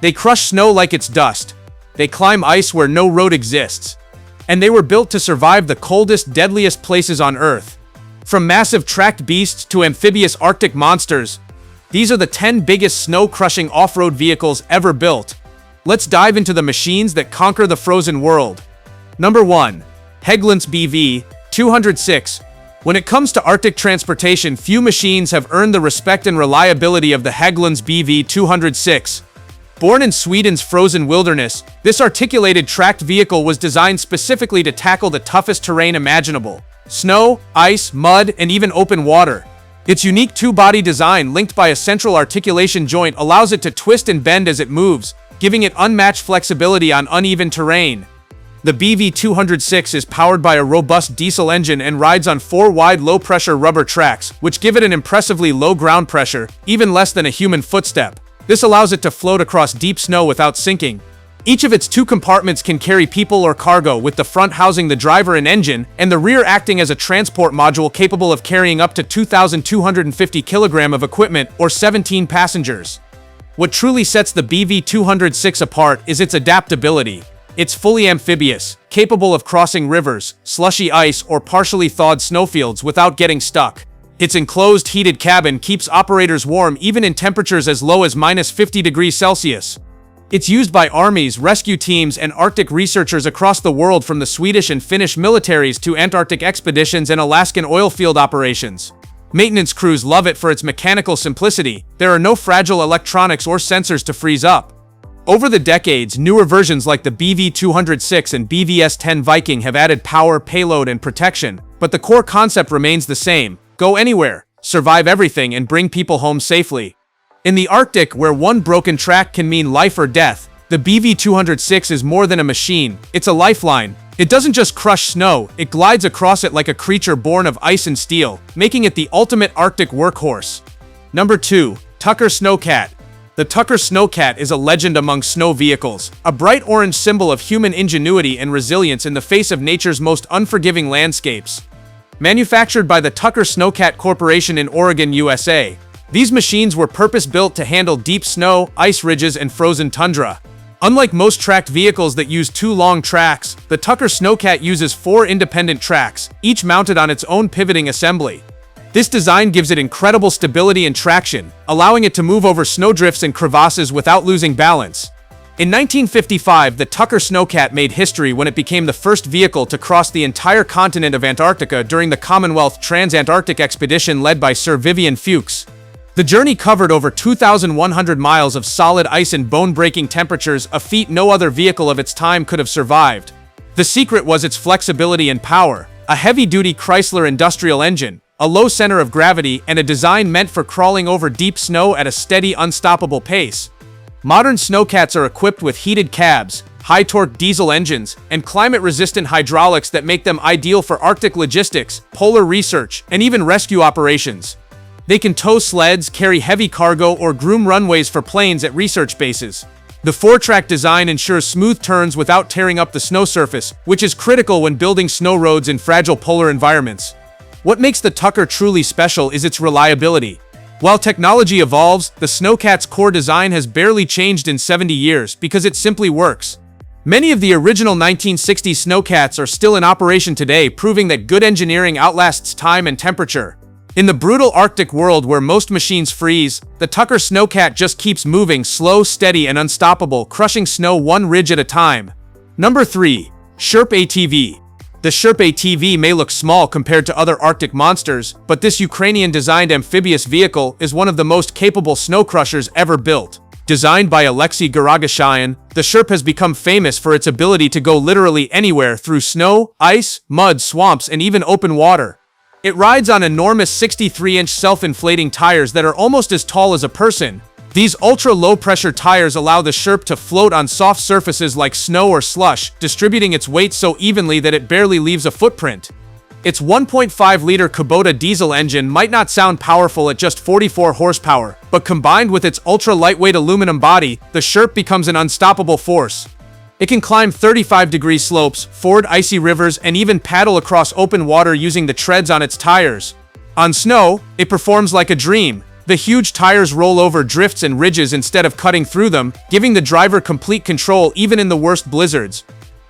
They crush snow like it's dust. They climb ice where no road exists. And they were built to survive the coldest, deadliest places on Earth. From massive tracked beasts to amphibious Arctic monsters, these are the 10 biggest snow-crushing off-road vehicles ever built. Let's dive into the machines that conquer the frozen world. Number 1. Hägglunds BV206. When it comes to Arctic transportation, few machines have earned the respect and reliability of the Hägglunds BV206. Born in Sweden's frozen wilderness, this articulated tracked vehicle was designed specifically to tackle the toughest terrain imaginable: snow, ice, mud, and even open water. Its unique two-body design, linked by a central articulation joint, allows it to twist and bend as it moves, giving it unmatched flexibility on uneven terrain. The BV206 is powered by a robust diesel engine and rides on 4 wide low-pressure rubber tracks, which give it an impressively low ground pressure, even less than a human footstep. This allows it to float across deep snow without sinking. Each of its 2 compartments can carry people or cargo, with the front housing the driver and engine, and the rear acting as a transport module capable of carrying up to 2,250 kg of equipment or 17 passengers. What truly sets the BV206 apart is its adaptability. It's fully amphibious, capable of crossing rivers, slushy ice, or partially thawed snowfields without getting stuck. Its enclosed heated cabin keeps operators warm even in temperatures as low as -50 degrees Celsius. It's used by armies, rescue teams, and Arctic researchers across the world, from the Swedish and Finnish militaries to Antarctic expeditions and Alaskan oilfield operations. Maintenance crews love it for its mechanical simplicity. There are no fragile electronics or sensors to freeze up. Over the decades, newer versions like the BV206 and BVS-10 Viking have added power, payload, and protection, but the core concept remains the same: go anywhere, survive everything, and bring people home safely. In the Arctic, where one broken track can mean life or death, the BV206 is more than a machine. It's a lifeline. It doesn't just crush snow, it glides across it like a creature born of ice and steel, making it the ultimate Arctic workhorse. Number 2. Tucker Snowcat. The Tucker Snowcat is a legend among snow vehicles, a bright orange symbol of human ingenuity and resilience in the face of nature's most unforgiving landscapes. Manufactured by the Tucker Snowcat Corporation in Oregon, USA, these machines were purpose-built to handle deep snow, ice ridges, and frozen tundra. Unlike most tracked vehicles that use 2 long tracks, the Tucker Snowcat uses 4 independent tracks, each mounted on its own pivoting assembly. This design gives it incredible stability and traction, allowing it to move over snowdrifts and crevasses without losing balance. In 1955, the Tucker Snowcat made history when it became the first vehicle to cross the entire continent of Antarctica during the Commonwealth Trans-Antarctic Expedition led by Sir Vivian Fuchs. The journey covered over 2,100 miles of solid ice in bone-breaking temperatures, a feat no other vehicle of its time could have survived. The secret was its flexibility and power: a heavy-duty Chrysler industrial engine, a low center of gravity, and a design meant for crawling over deep snow at a steady, unstoppable pace. Modern snowcats are equipped with heated cabs, high-torque diesel engines, and climate-resistant hydraulics that make them ideal for Arctic logistics, polar research, and even rescue operations. They can tow sleds, carry heavy cargo, or groom runways for planes at research bases. The 4-track design ensures smooth turns without tearing up the snow surface, which is critical when building snow roads in fragile polar environments. What makes the Tucker truly special is its reliability. While technology evolves, the Snowcat's core design has barely changed in 70 years because it simply works. Many of the original 1960s Snowcats are still in operation today, proving that good engineering outlasts time and temperature. In the brutal Arctic world where most machines freeze, the Tucker Snowcat just keeps moving, slow, steady, and unstoppable, crushing snow one ridge at a time. Number 3. Sherp ATV. The Sherp ATV may look small compared to other Arctic monsters, but this Ukrainian-designed amphibious vehicle is one of the most capable snow crushers ever built. Designed by Alexei Garagashian, the Sherp has become famous for its ability to go literally anywhere through snow, ice, mud, swamps, and even open water. It rides on enormous 63-inch self-inflating tires that are almost as tall as a person. These ultra-low-pressure tires allow the Sherp to float on soft surfaces like snow or slush, distributing its weight so evenly that it barely leaves a footprint. Its 1.5-liter Kubota diesel engine might not sound powerful at just 44 horsepower, but combined with its ultra-lightweight aluminum body, the Sherp becomes an unstoppable force. It can climb 35-degree slopes, ford icy rivers, and even paddle across open water using the treads on its tires. On snow, it performs like a dream. The huge tires roll over drifts and ridges instead of cutting through them, giving the driver complete control even in the worst blizzards.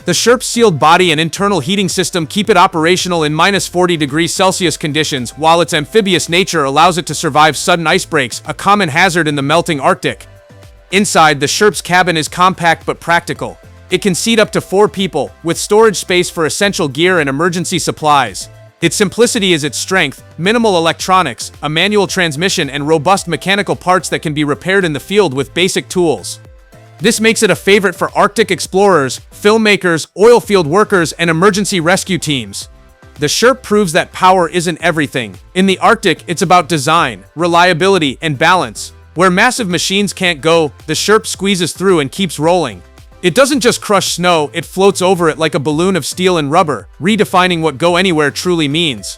The Sherp's sealed body and internal heating system keep it operational in -40°C conditions, while its amphibious nature allows it to survive sudden ice breaks, a common hazard in the melting Arctic. Inside, the Sherp's cabin is compact but practical. It can seat up to 4 people, with storage space for essential gear and emergency supplies. Its simplicity is its strength: minimal electronics, a manual transmission, and robust mechanical parts that can be repaired in the field with basic tools. This makes it a favorite for Arctic explorers, filmmakers, oil field workers, and emergency rescue teams. The Sherp proves that power isn't everything. In the Arctic, it's about design, reliability, and balance. Where massive machines can't go, the Sherp squeezes through and keeps rolling. It doesn't just crush snow, it floats over it like a balloon of steel and rubber, redefining what go anywhere truly means.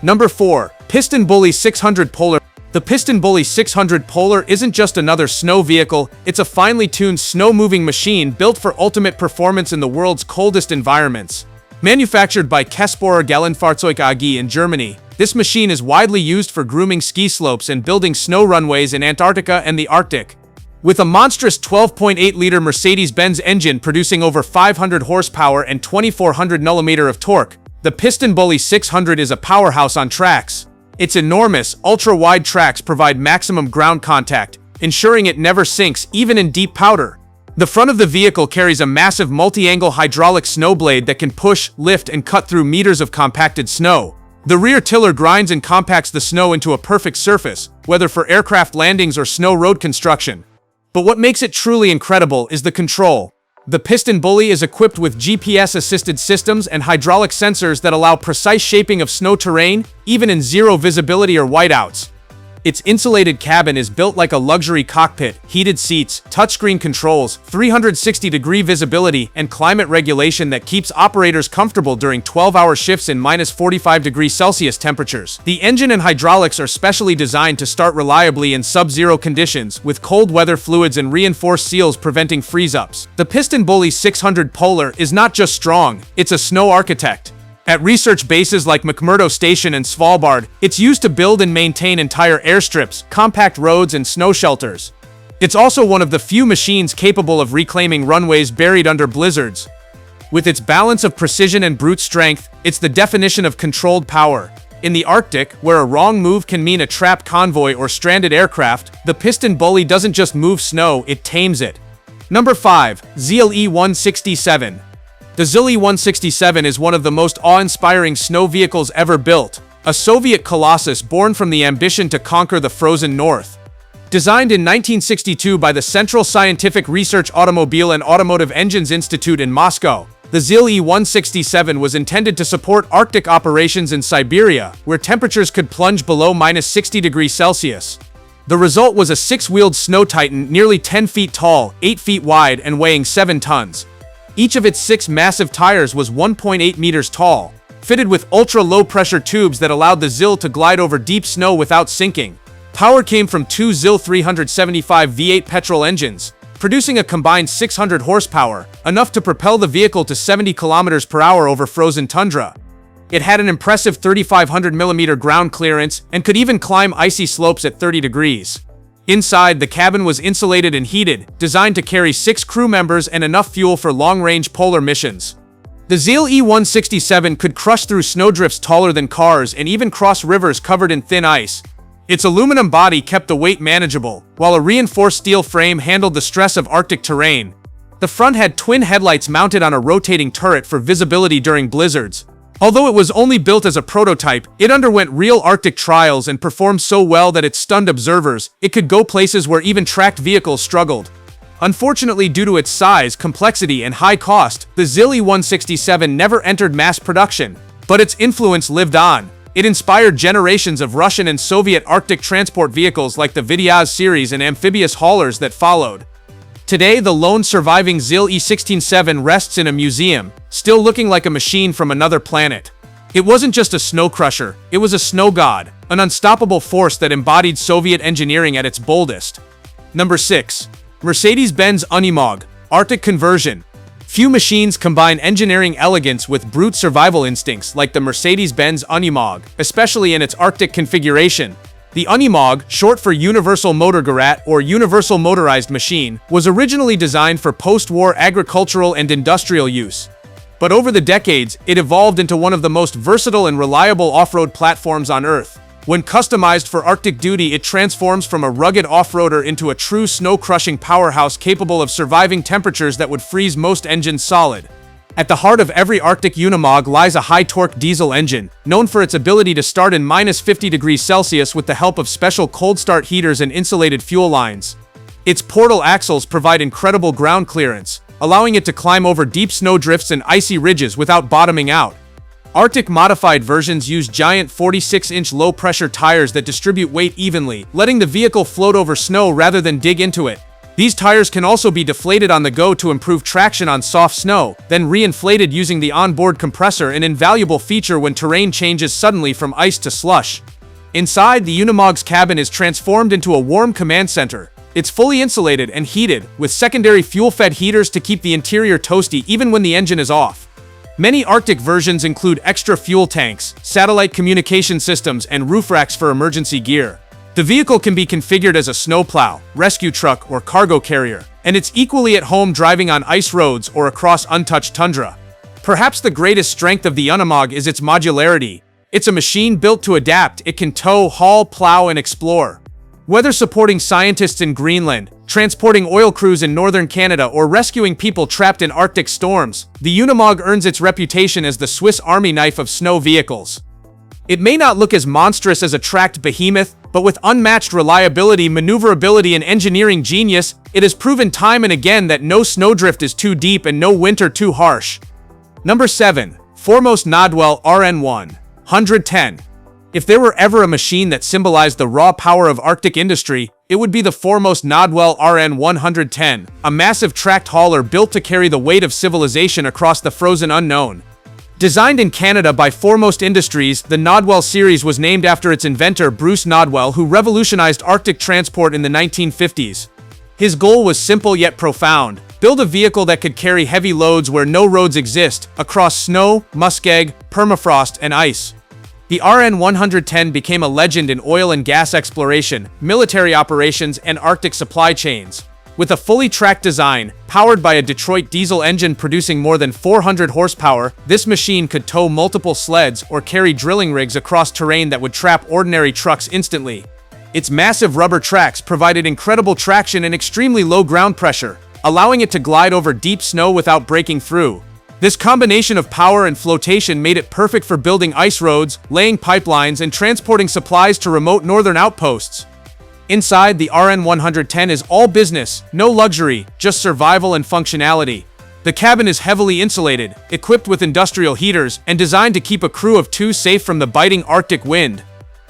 Number 4. Piston Bully 600 Polar. The Piston Bully 600 Polar isn't just another snow vehicle, it's a finely tuned snow-moving machine built for ultimate performance in the world's coldest environments. Manufactured by Kessbohrer Geländefahrzeug AG in Germany, this machine is widely used for grooming ski slopes and building snow runways in Antarctica and the Arctic. With a monstrous 12.8-liter Mercedes-Benz engine producing over 500 horsepower and 2,400 Nm of torque, the Piston Bully 600 is a powerhouse on tracks. Its enormous, ultra-wide tracks provide maximum ground contact, ensuring it never sinks even in deep powder. The front of the vehicle carries a massive multi-angle hydraulic snow blade that can push, lift, and cut through meters of compacted snow. The rear tiller grinds and compacts the snow into a perfect surface, whether for aircraft landings or snow road construction. But what makes it truly incredible is the control. The Piston Bully is equipped with GPS-assisted systems and hydraulic sensors that allow precise shaping of snow terrain, even in zero visibility or whiteouts. Its insulated cabin is built like a luxury cockpit: heated seats, touchscreen controls, 360-degree visibility, and climate regulation that keeps operators comfortable during 12-hour shifts in -45°C temperatures. The engine and hydraulics are specially designed to start reliably in sub-zero conditions, with cold weather fluids and reinforced seals preventing freeze-ups. The Piston Bully 600 Polar is not just strong, it's a snow architect. At research bases like McMurdo Station and Svalbard, it's used to build and maintain entire airstrips, compact roads, and snow shelters. It's also one of the few machines capable of reclaiming runways buried under blizzards. With its balance of precision and brute strength, it's the definition of controlled power. In the Arctic, where a wrong move can mean a trapped convoy or stranded aircraft, the Piston Bully doesn't just move snow, it tames it. Number 5. ZLE 167. The ZLE 167 is one of the most awe-inspiring snow vehicles ever built, a Soviet colossus born from the ambition to conquer the frozen north. Designed in 1962 by the Central Scientific Research Automobile and Automotive Engines Institute in Moscow, the ZLE 167 was intended to support Arctic operations in Siberia, where temperatures could plunge below -60°C. The result was a 6-wheeled snow titan nearly 10 feet tall, 8 feet wide, and weighing 7 tons. Each of its 6 massive tires was 1.8 meters tall, fitted with ultra-low-pressure tubes that allowed the ZIL to glide over deep snow without sinking. Power came from 2 ZIL 375 V8 petrol engines, producing a combined 600 horsepower, enough to propel the vehicle to 70 km/h over frozen tundra. It had an impressive 3,500 mm ground clearance and could even climb icy slopes at 30 degrees. Inside, the cabin was insulated and heated, designed to carry 6 crew members and enough fuel for long-range polar missions. The ZLE 167 could crush through snowdrifts taller than cars and even cross rivers covered in thin ice. Its aluminum body kept the weight manageable, while a reinforced steel frame handled the stress of Arctic terrain. The front had twin headlights mounted on a rotating turret for visibility during blizzards. Although it was only built as a prototype, it underwent real Arctic trials and performed so well that it stunned observers. It could go places where even tracked vehicles struggled. Unfortunately, due to its size, complexity, and high cost, the ZLE 167 never entered mass production. But its influence lived on. It inspired generations of Russian and Soviet Arctic transport vehicles like the Vityaz series and amphibious haulers that followed. Today, the lone surviving ZLE 167 rests in a museum, still looking like a machine from another planet. It wasn't just a snow crusher, it was a snow god, an unstoppable force that embodied Soviet engineering at its boldest. Number 6. Mercedes-Benz Unimog, Arctic conversion. Few machines combine engineering elegance with brute survival instincts like the Mercedes-Benz Unimog, especially in its Arctic configuration. The Unimog, short for Universal Motor Garrat or Universal Motorized Machine, was originally designed for post-war agricultural and industrial use. But over the decades, it evolved into one of the most versatile and reliable off-road platforms on Earth. When customized for Arctic duty, it transforms from a rugged off-roader into a true snow-crushing powerhouse capable of surviving temperatures that would freeze most engines solid. At the heart of every Arctic Unimog lies a high-torque diesel engine, known for its ability to start in -50°C with the help of special cold start heaters and insulated fuel lines. Its portal axles provide incredible ground clearance, allowing it to climb over deep snow drifts and icy ridges without bottoming out. Arctic modified versions use giant 46-inch low-pressure tires that distribute weight evenly, letting the vehicle float over snow rather than dig into it. These tires can also be deflated on the go to improve traction on soft snow, then re-inflated using the onboard compressor, an invaluable feature when terrain changes suddenly from ice to slush. Inside, the Unimog's cabin is transformed into a warm command center. It's fully insulated and heated, with secondary fuel-fed heaters to keep the interior toasty even when the engine is off. Many Arctic versions include extra fuel tanks, satellite communication systems, and roof racks for emergency gear. The vehicle can be configured as a snowplow, rescue truck, or cargo carrier, and it's equally at home driving on ice roads or across untouched tundra. Perhaps the greatest strength of the Unimog is its modularity. It's a machine built to adapt. It can tow, haul, plow, and explore. Whether supporting scientists in Greenland, transporting oil crews in northern Canada, or rescuing people trapped in Arctic storms, the Unimog earns its reputation as the Swiss Army knife of snow vehicles. It may not look as monstrous as a tracked behemoth, but with unmatched reliability, maneuverability, and engineering genius, it has proven time and again that no snowdrift is too deep and no winter too harsh. Number 7. Foremost Nodwell RN110. If there were ever a machine that symbolized the raw power of Arctic industry, it would be the Foremost Nodwell RN110, a massive tracked hauler built to carry the weight of civilization across the frozen unknown. Designed in Canada by Foremost Industries, the Nodwell series was named after its inventor Bruce Nodwell, who revolutionized Arctic transport in the 1950s. His goal was simple yet profound: build a vehicle that could carry heavy loads where no roads exist, across snow, muskeg, permafrost, and ice. The RN110 became a legend in oil and gas exploration, military operations, and Arctic supply chains. With a fully tracked design, powered by a Detroit diesel engine producing more than 400 horsepower, this machine could tow multiple sleds or carry drilling rigs across terrain that would trap ordinary trucks instantly. Its massive rubber tracks provided incredible traction and extremely low ground pressure, allowing it to glide over deep snow without breaking through. This combination of power and flotation made it perfect for building ice roads, laying pipelines, and transporting supplies to remote northern outposts. Inside, the RN110 is all business, no luxury, just survival and functionality. The cabin is heavily insulated, equipped with industrial heaters, and designed to keep a crew of 2 safe from the biting Arctic wind.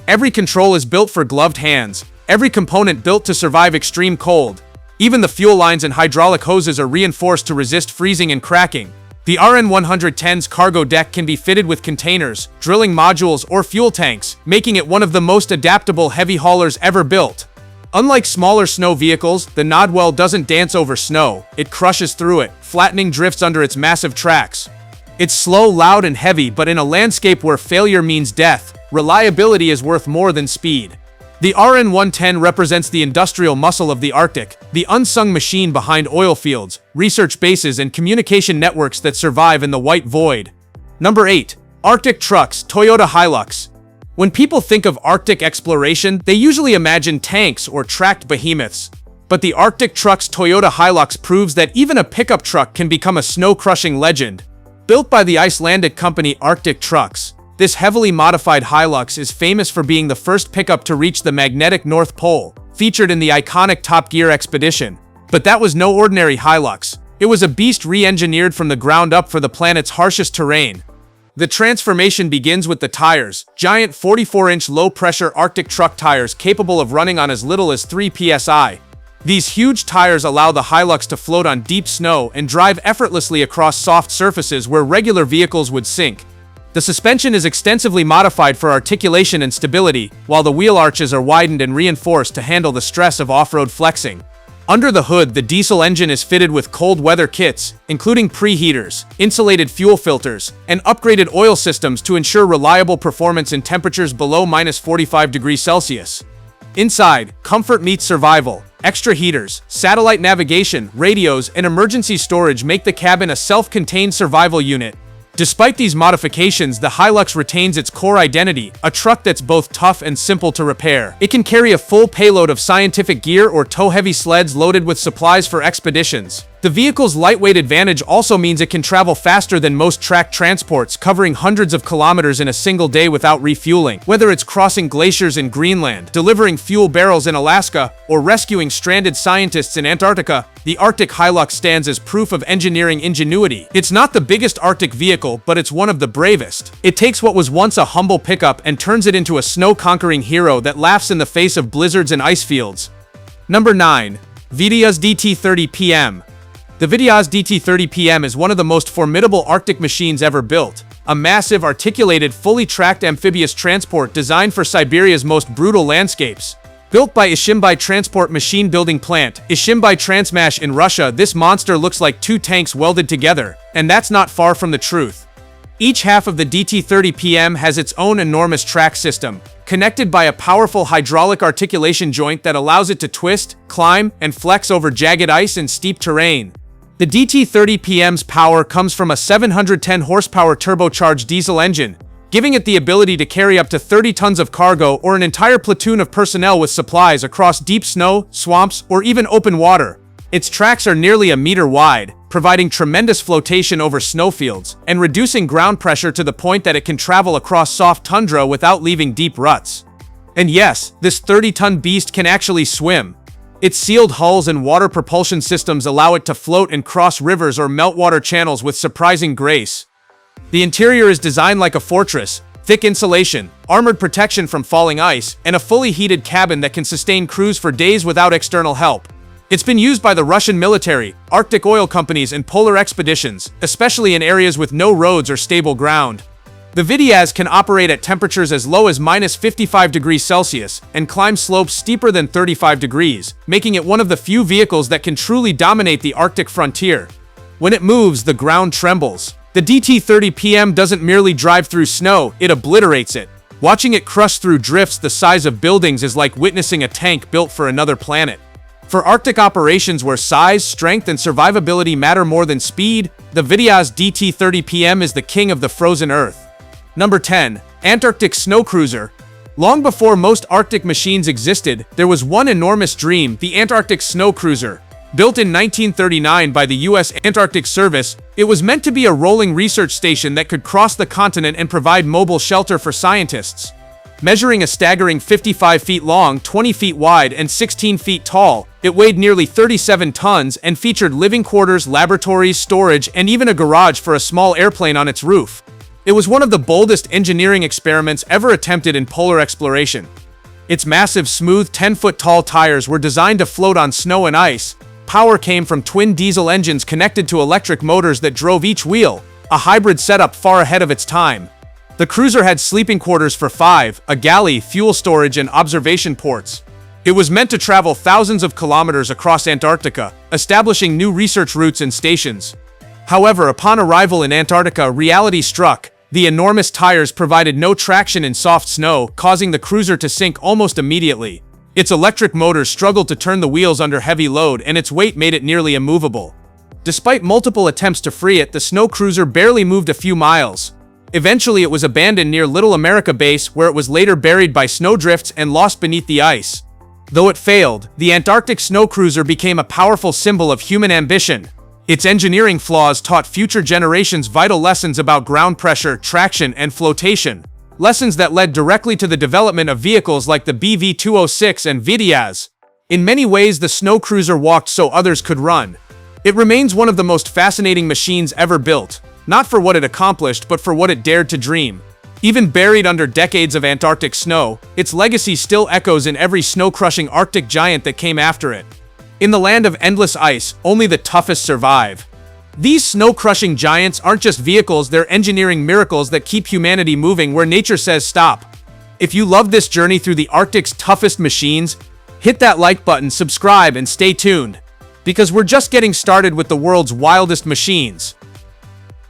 Every control is built for gloved hands, every component built to survive extreme cold. Even the fuel lines and hydraulic hoses are reinforced to resist freezing and cracking. The RN110's cargo deck can be fitted with containers, drilling modules, or fuel tanks, making it one of the most adaptable heavy haulers ever built. Unlike smaller snow vehicles, the Nodwell doesn't dance over snow, it crushes through it, flattening drifts under its massive tracks. It's slow, loud, and heavy, but in a landscape where failure means death, reliability is worth more than speed. The RN110 represents the industrial muscle of the Arctic, the unsung machine behind oil fields, research bases, and communication networks that survive in the white void. Number 8. Arctic Trucks Toyota Hilux. When people think of Arctic exploration, they usually imagine tanks or tracked behemoths. But the Arctic Trucks Toyota Hilux proves that even a pickup truck can become a snow-crushing legend. Built by the Icelandic company Arctic Trucks, this heavily modified Hilux is famous for being the first pickup to reach the magnetic North Pole, featured in the iconic Top Gear expedition. But that was no ordinary Hilux. It was a beast re-engineered from the ground up for the planet's harshest terrain. The transformation begins with the tires, giant 44-inch low-pressure Arctic truck tires capable of running on as little as 3 psi. These huge tires allow the Hilux to float on deep snow and drive effortlessly across soft surfaces where regular vehicles would sink. The suspension is extensively modified for articulation and stability, while the wheel arches are widened and reinforced to handle the stress of off-road flexing. Under the hood, the diesel engine is fitted with cold weather kits, including preheaters, insulated fuel filters, and upgraded oil systems to ensure reliable performance in temperatures below -45°C. Inside, comfort meets survival. Extra heaters, satellite navigation, radios, and emergency storage make the cabin a self-contained survival unit. Despite these modifications, the Hilux retains its core identity, a truck that's both tough and simple to repair. It can carry a full payload of scientific gear or tow heavy sleds loaded with supplies for expeditions. The vehicle's lightweight advantage also means it can travel faster than most tracked transports, covering hundreds of kilometers in a single day without refueling. Whether it's crossing glaciers in Greenland, delivering fuel barrels in Alaska, or rescuing stranded scientists in Antarctica, the Arctic Hilux stands as proof of engineering ingenuity. It's not the biggest Arctic vehicle, but it's one of the bravest. It takes what was once a humble pickup and turns it into a snow-conquering hero that laughs in the face of blizzards and ice fields. Number 9. Vidia's DT30 PM. The Vidia's DT30 PM is one of the most formidable Arctic machines ever built. A massive, articulated, fully tracked amphibious transport designed for Siberia's most brutal landscapes. Built by Ishimbai Transport Machine Building Plant, Ishimbai Transmash in Russia, this monster looks like two tanks welded together, and that's not far from the truth. Each half of the DT30 PM has its own enormous track system, connected by a powerful hydraulic articulation joint that allows it to twist, climb, and flex over jagged ice and steep terrain. The DT30 PM's power comes from a 710 horsepower turbocharged diesel engine, giving it the ability to carry up to 30 tons of cargo or an entire platoon of personnel with supplies across deep snow, swamps, or even open water. Its tracks are nearly a meter wide, providing tremendous flotation over snowfields, and reducing ground pressure to the point that it can travel across soft tundra without leaving deep ruts. And yes, this 30-ton beast can actually swim. Its sealed hulls and water propulsion systems allow it to float and cross rivers or meltwater channels with surprising grace. The interior is designed like a fortress, thick insulation, armored protection from falling ice, and a fully heated cabin that can sustain crews for days without external help. It's been used by the Russian military, Arctic oil companies, and polar expeditions, especially in areas with no roads or stable ground. The Vidias can operate at temperatures as low as -55 degrees Celsius and climb slopes steeper than 35 degrees, making it one of the few vehicles that can truly dominate the Arctic frontier. When it moves, the ground trembles. The DT30 PM doesn't merely drive through snow, it obliterates it. Watching it crush through drifts the size of buildings is like witnessing a tank built for another planet. For Arctic operations where size, strength, and survivability matter more than speed, the Vidia's DT30 PM is the king of the frozen earth. Number 10. Antarctic Snow Cruiser. Long before most Arctic machines existed, there was one enormous dream, the Antarctic Snow Cruiser. Built in 1939 by the U.S. Antarctic Service, it was meant to be a rolling research station that could cross the continent and provide mobile shelter for scientists. Measuring a staggering 55 feet long, 20 feet wide, and 16 feet tall, it weighed nearly 37 tons and featured living quarters, laboratories, storage, and even a garage for a small airplane on its roof. It was one of the boldest engineering experiments ever attempted in polar exploration. Its massive, smooth, 10-foot-tall tires were designed to float on snow and ice. Power came from twin diesel engines connected to electric motors that drove each wheel, a hybrid setup far ahead of its time. The cruiser had sleeping quarters for 5, a galley, fuel storage, and observation ports. It was meant to travel thousands of kilometers across Antarctica, establishing new research routes and stations. However, upon arrival in Antarctica, reality struck. The enormous tires provided no traction in soft snow, causing the cruiser to sink almost immediately. Its electric motors struggled to turn the wheels under heavy load, and its weight made it nearly immovable. Despite multiple attempts to free it, the snow cruiser barely moved a few miles. Eventually, it was abandoned near Little America Base, where it was later buried by snowdrifts and lost beneath the ice. Though it failed, the Antarctic snow cruiser became a powerful symbol of human ambition. Its engineering flaws taught future generations vital lessons about ground pressure, traction, and flotation. Lessons that led directly to the development of vehicles like the BV-206 and Vidias. In many ways, the snow cruiser walked so others could run. It remains one of the most fascinating machines ever built, not for what it accomplished, but for what it dared to dream. Even buried under decades of Antarctic snow, its legacy still echoes in every snow-crushing Arctic giant that came after it. In the land of endless ice, only the toughest survive. These snow-crushing giants aren't just vehicles, they're engineering miracles that keep humanity moving where nature says stop. If you love this journey through the Arctic's toughest machines, hit that like button, subscribe, and stay tuned. Because we're just getting started with the world's wildest machines.